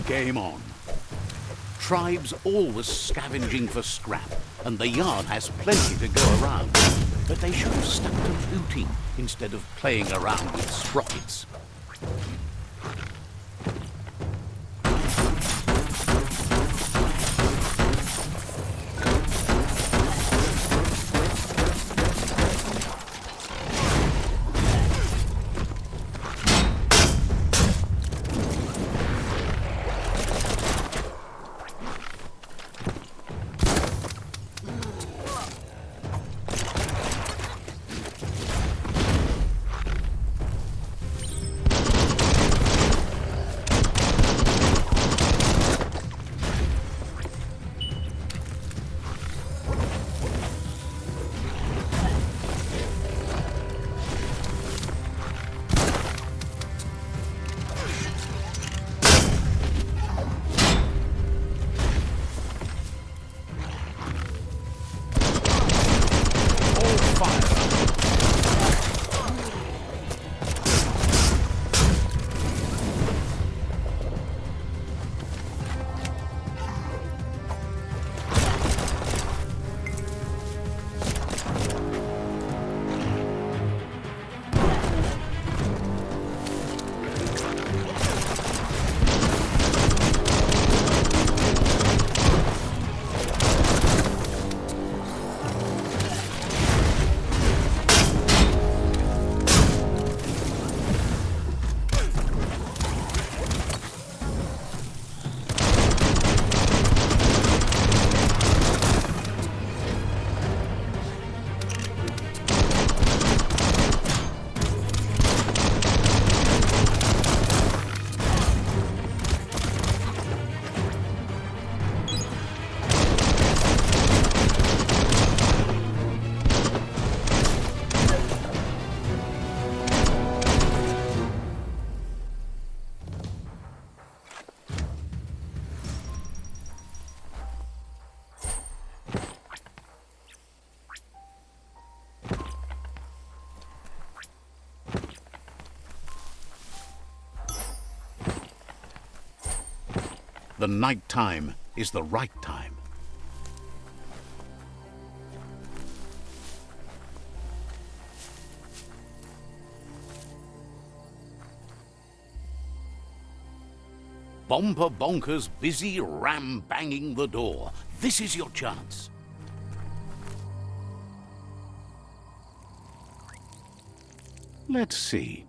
Game on. Tribes always scavenging for scrap, and the yard has plenty to go around. But they should have stuck to looting instead of playing around with sprockets. The night time is the right time. Bomper Bonker's busy ram-banging the door. This is your chance. Let's see.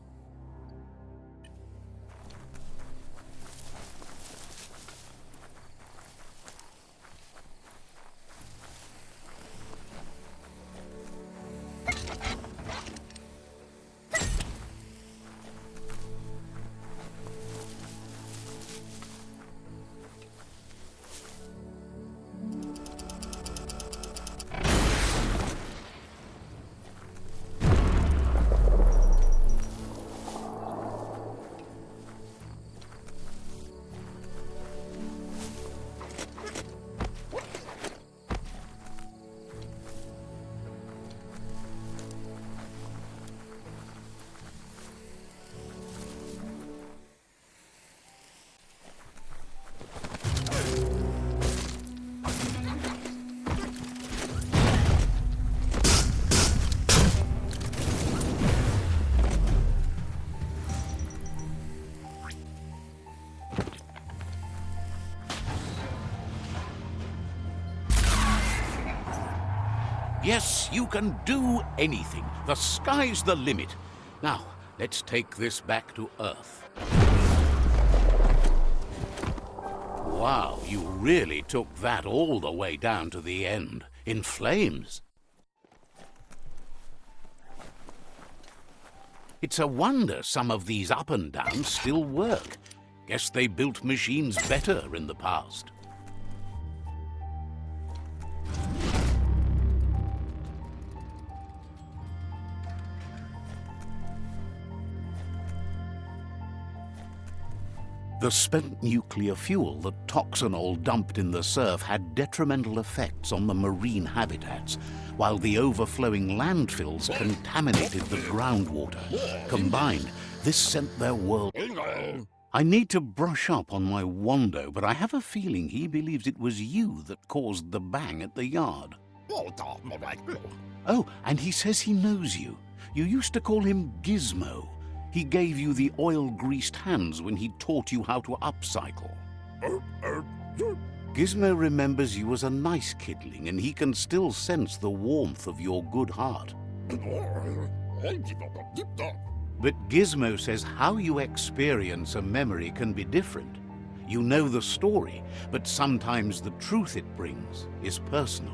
Yes, you can do anything. The sky's the limit. Now, let's take this back to Earth. Wow, you really took that all the way down to the end, in flames. It's a wonder some of these up and downs still work. Guess they built machines better in the past. The spent nuclear fuel that Toxanol dumped in the surf had detrimental effects on the marine habitats, while the overflowing landfills contaminated the groundwater. Combined, this sent their world... I need to brush up on my Wando, but I have a feeling he believes it was you that caused the bang at the yard. Oh, and he says he knows you. You used to call him Gizmo. He gave you the oil-greased hands when he taught you how to upcycle. Gizmo remembers you as a nice kidling, and he can still sense the warmth of your good heart. But Gizmo says how you experience a memory can be different. You know the story, but sometimes the truth it brings is personal.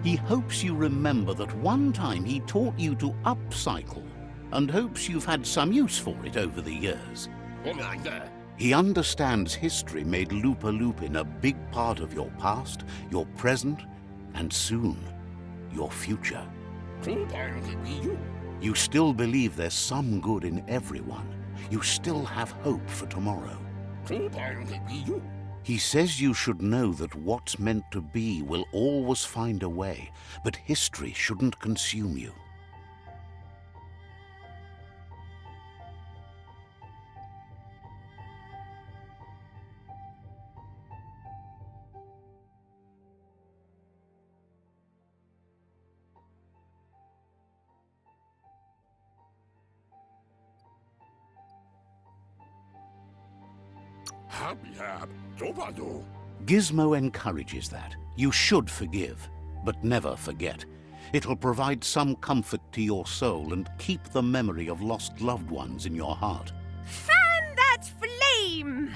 He hopes you remember that one time he taught you to upcycle, and hopes you've had some use for it over the years. He understands history made Loopa Loopin a big part of your past, your present, and soon, your future. You still believe there's some good in everyone. You still have hope for tomorrow. He says you should know that what's meant to be will always find a way, but history shouldn't consume you. Gizmo encourages that. You should forgive, but never forget. It'll provide some comfort to your soul and keep the memory of lost loved ones in your heart. Fan that flame!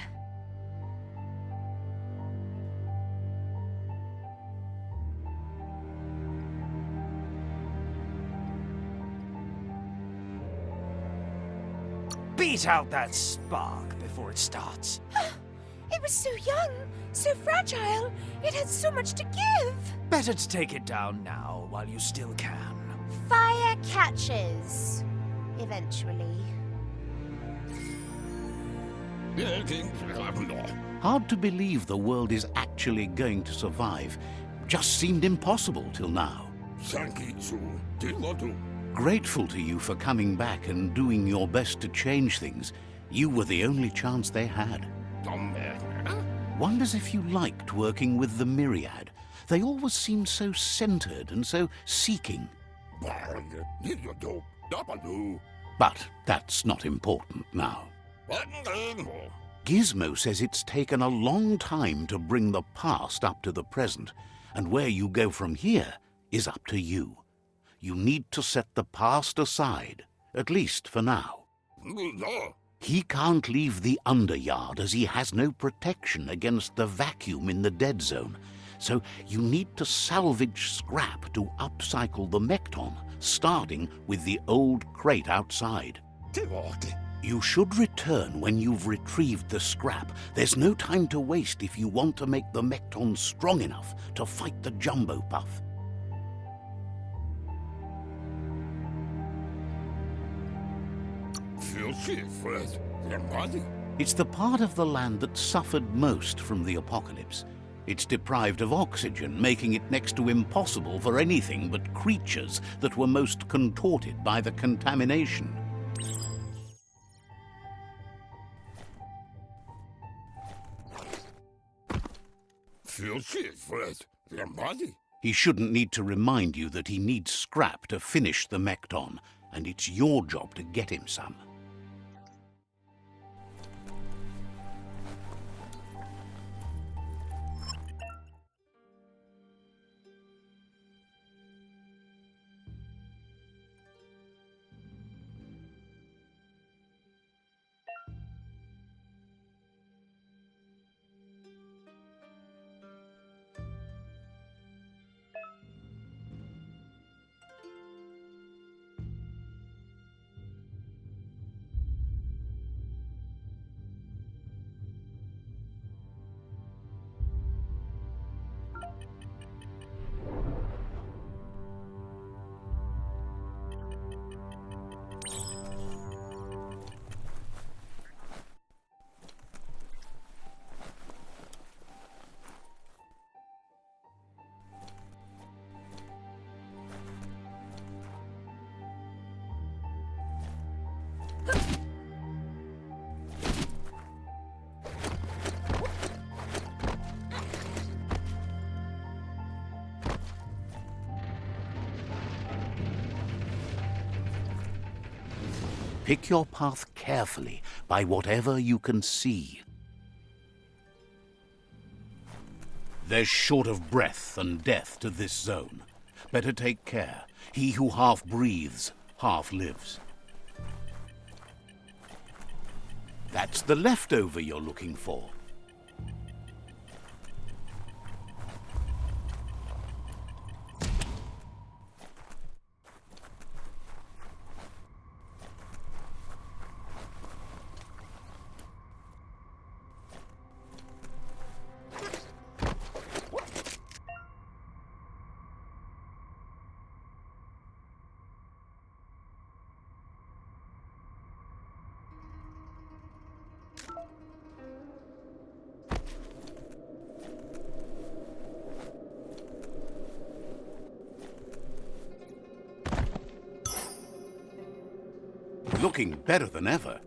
Beat out that spark before it starts. It was so young, so fragile. It had so much to give. Better to take it down now while you still can. Fire catches. Eventually. Hard to believe the world is actually going to survive. Just seemed impossible till now. Grateful to you for coming back and doing your best to change things. You were the only chance they had. Wonders if you liked working with the Myriad. They always seemed so centered and so seeking. But that's not important now. Gizmo says it's taken a long time to bring the past up to the present, and where you go from here is up to you. You need to set the past aside, at least for now. He can't leave the Underyard as he has no protection against the vacuum in the dead zone, so you need to salvage scrap to upcycle the Mekton, starting with the old crate outside. You should return when you've retrieved the scrap. There's no time to waste if you want to make the Mekton strong enough to fight the Jumbo Puff. It's the part of the land that suffered most from the apocalypse. It's deprived of oxygen, making it next to impossible for anything but creatures that were most contorted by the contamination. He shouldn't need to remind you that he needs scrap to finish the Mekton, and it's your job to get him some. Pick your path carefully by whatever you can see. There's short of breath and death to this zone. Better take care. He who half breathes, half lives. That's the leftover you're looking for. Looking better than ever.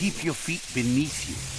Keep your feet beneath you.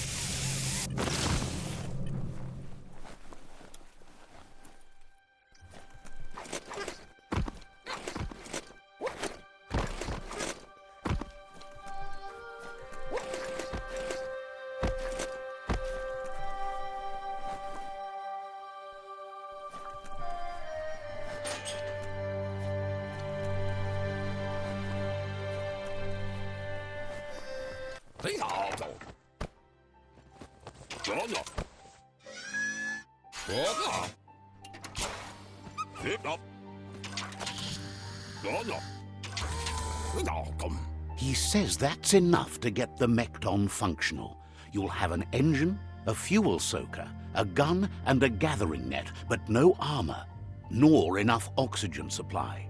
He says that's enough to get the Mekton functional. You'll have an engine, a fuel soaker, a gun, and a gathering net, but no armor, nor enough oxygen supply.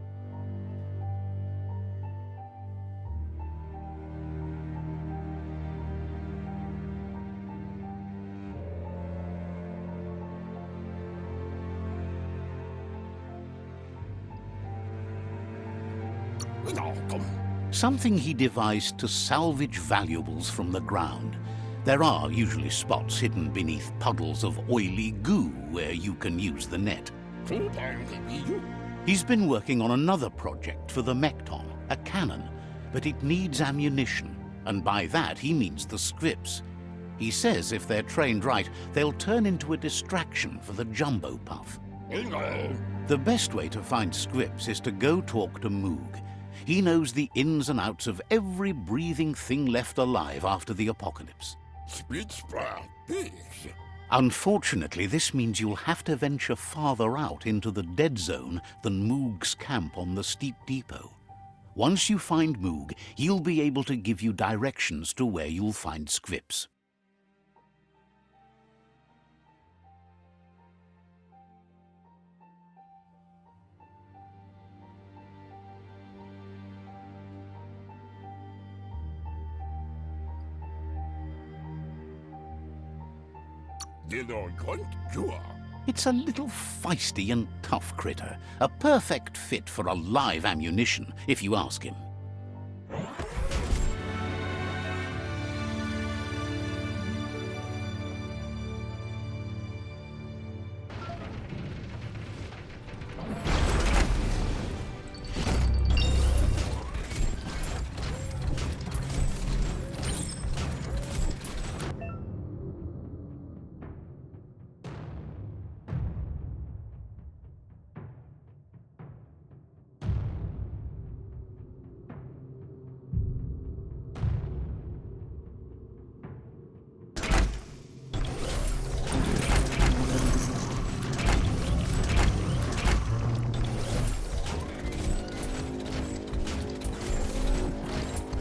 Something he devised to salvage valuables from the ground. There are usually spots hidden beneath puddles of oily goo where you can use the net. He's been working on another project for the Mekton, a cannon, but it needs ammunition, and by that he means the scripts. He says if they're trained right, they'll turn into a distraction for the jumbo puff. The best way to find scripts is to go talk to Moog. He knows the ins and outs of every breathing thing left alive after the apocalypse. Unfortunately, this means you'll have to venture farther out into the dead zone than Moog's camp on the steep depot. Once you find Moog, he'll be able to give you directions to where you'll find scripts. It's a little feisty and tough critter, a perfect fit for a live ammunition, if you ask him.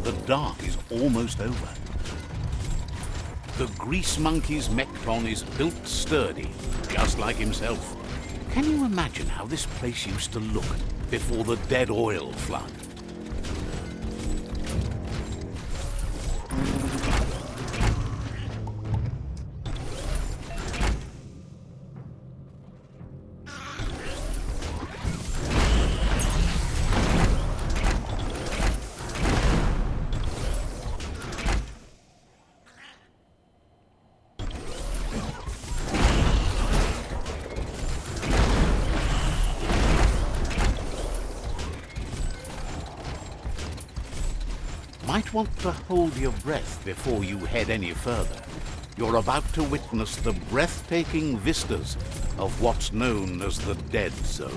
The dark is almost over. The grease monkey's mekton is built sturdy, just like himself. Can you imagine how this place used to look before the dead oil flood? Might want to hold your breath before you head any further. You're about to witness the breathtaking vistas of what's known as the Dead Zone.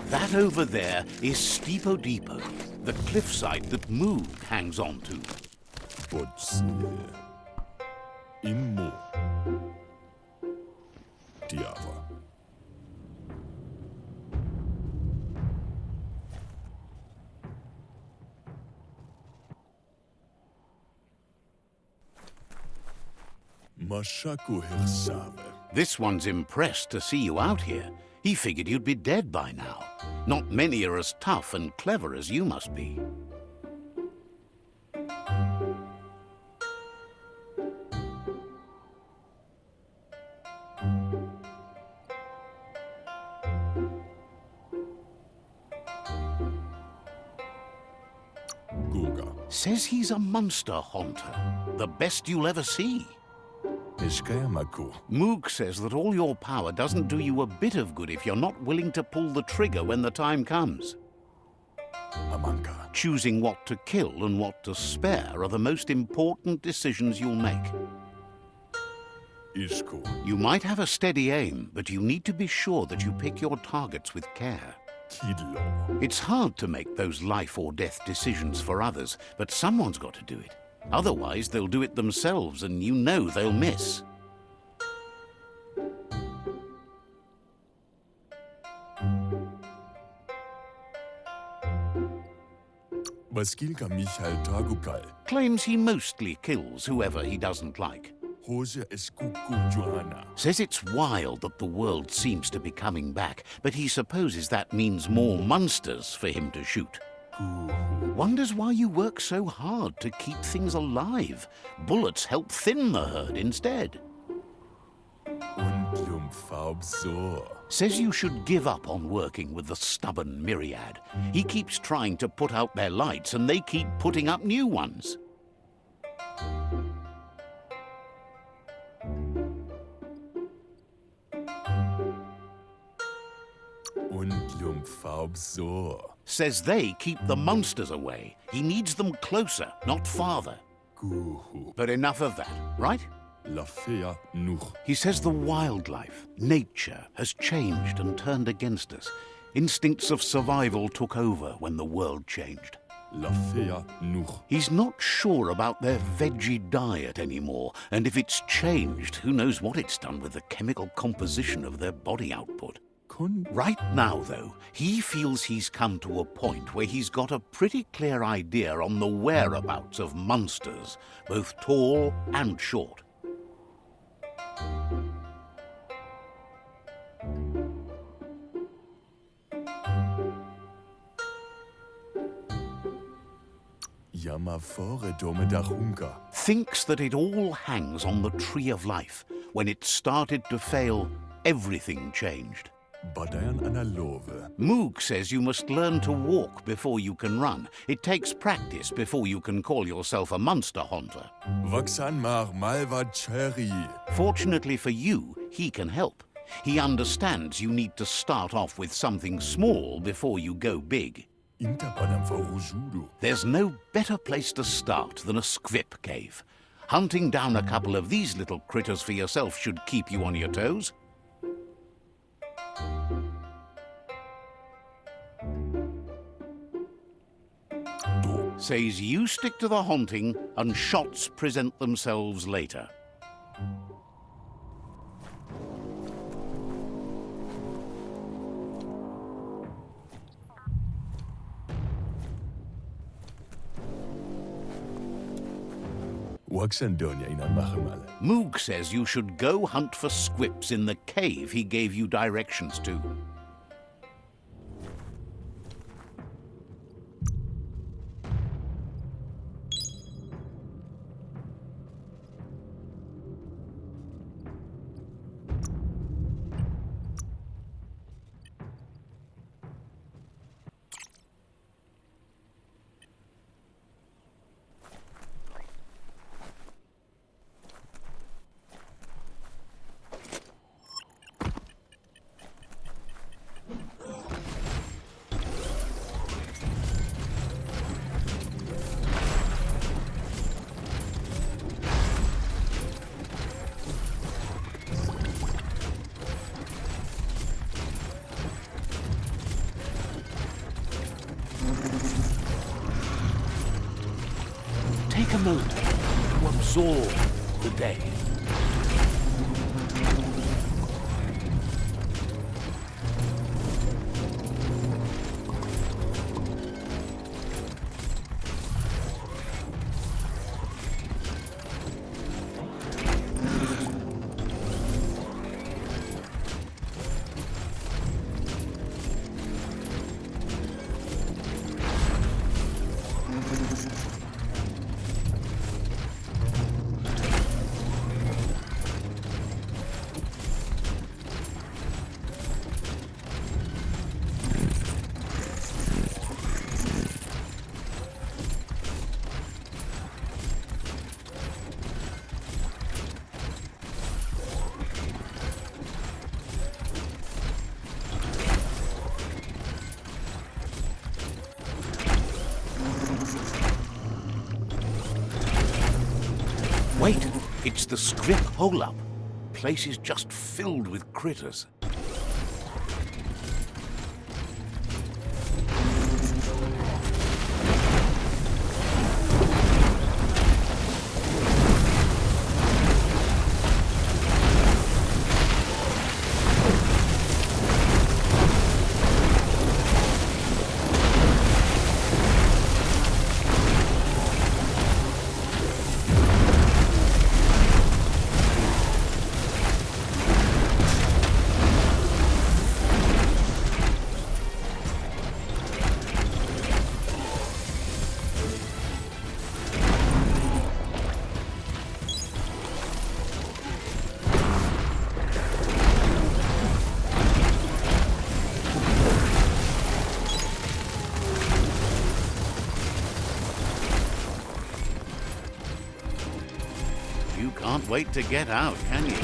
That over there is Steepo Depot, the cliffside that Moog hangs on to. Immo. Diava. Mashaku Hirsave. This one's impressed to see you out here. He figured you'd be dead by now. Not many are as tough and clever as you must be. Guga. Says he's a monster haunter, the best you'll ever see. Ishkayamaku. Moog says that all your power doesn't do you a bit of good if you're not willing to pull the trigger when the time comes. Amanka. Choosing what to kill and what to spare are the most important decisions you'll make. Ishku. You might have a steady aim, but you need to be sure that you pick your targets with care. Kidlo. It's hard to make those life or death decisions for others, but someone's got to do it. Otherwise, they'll do it themselves, and you know they'll miss. Baskilka Michael Dragukal. Claims he mostly kills whoever he doesn't like. Hose Eskuku Johanna. Says it's wild that the world seems to be coming back, but he supposes that means more monsters for him to shoot. Wonders why you work so hard to keep things alive. Bullets help thin the herd instead. Says you should give up on working with the stubborn myriad. He keeps trying to put out their lights and they keep putting up new ones. Says they keep the monsters away. He needs them closer, not farther. But enough of that, right? He says the wildlife, nature, has changed and turned against us. Instincts of survival took over when the world changed. He's not sure about their veggie diet anymore, and if it's changed, who knows what it's done with the chemical composition of their body output. Right now, though, he feels he's come to a point where he's got a pretty clear idea on the whereabouts of monsters, both tall and short. Thinks that it all hangs on the tree of life. When it started to fail, everything changed. Moog says you must learn to walk before you can run. It takes practice before you can call yourself a monster hunter. Fortunately for you, he can help. He understands you need to start off with something small before you go big. There's no better place to start than a squip cave. Hunting down a couple of these little critters for yourself should keep you on your toes. Says you stick to the hunting and shots present themselves later. Moog says you should go hunt for squips in the cave he gave you directions to. Take a moment to absorb the day. Wait, it's the scrip hole-up. Place is just filled with critters. wait to get out, can you?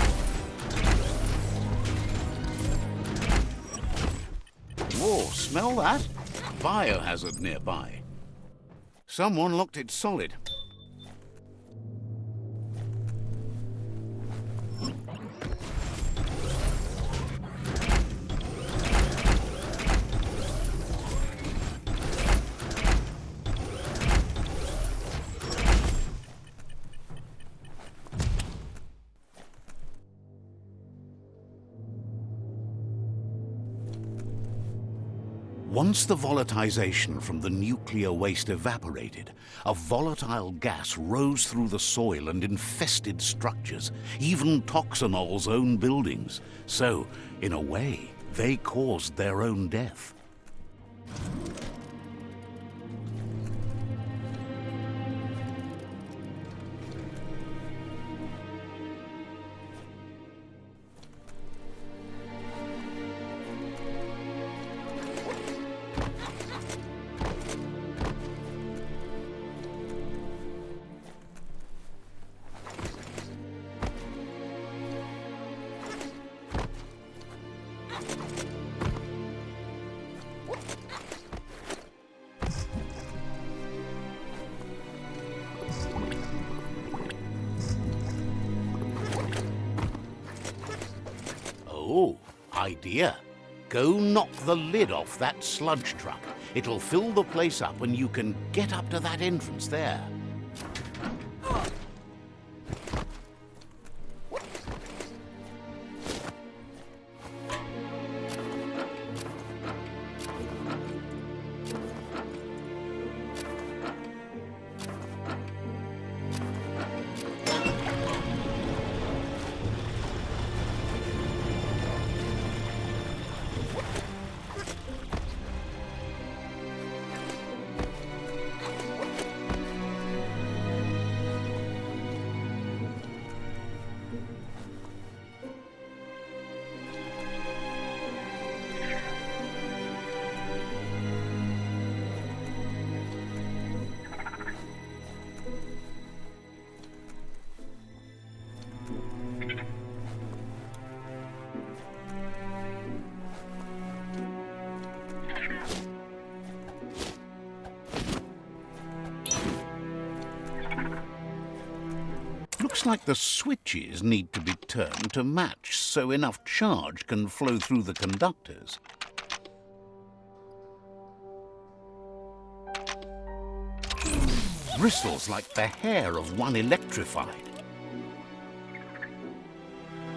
Whoa, smell that? Biohazard nearby. Someone locked it solid. Once the volatilization from the nuclear waste evaporated, a volatile gas rose through the soil and infested structures, even Toxanol's own buildings. So, in a way, they caused their own death. Oh, idea. Go knock the lid off that sludge truck. It'll fill the place up and you can get up to that entrance there. Looks like the switches need to be turned to match so enough charge can flow through the conductors. Bristles like the hair of one electrified.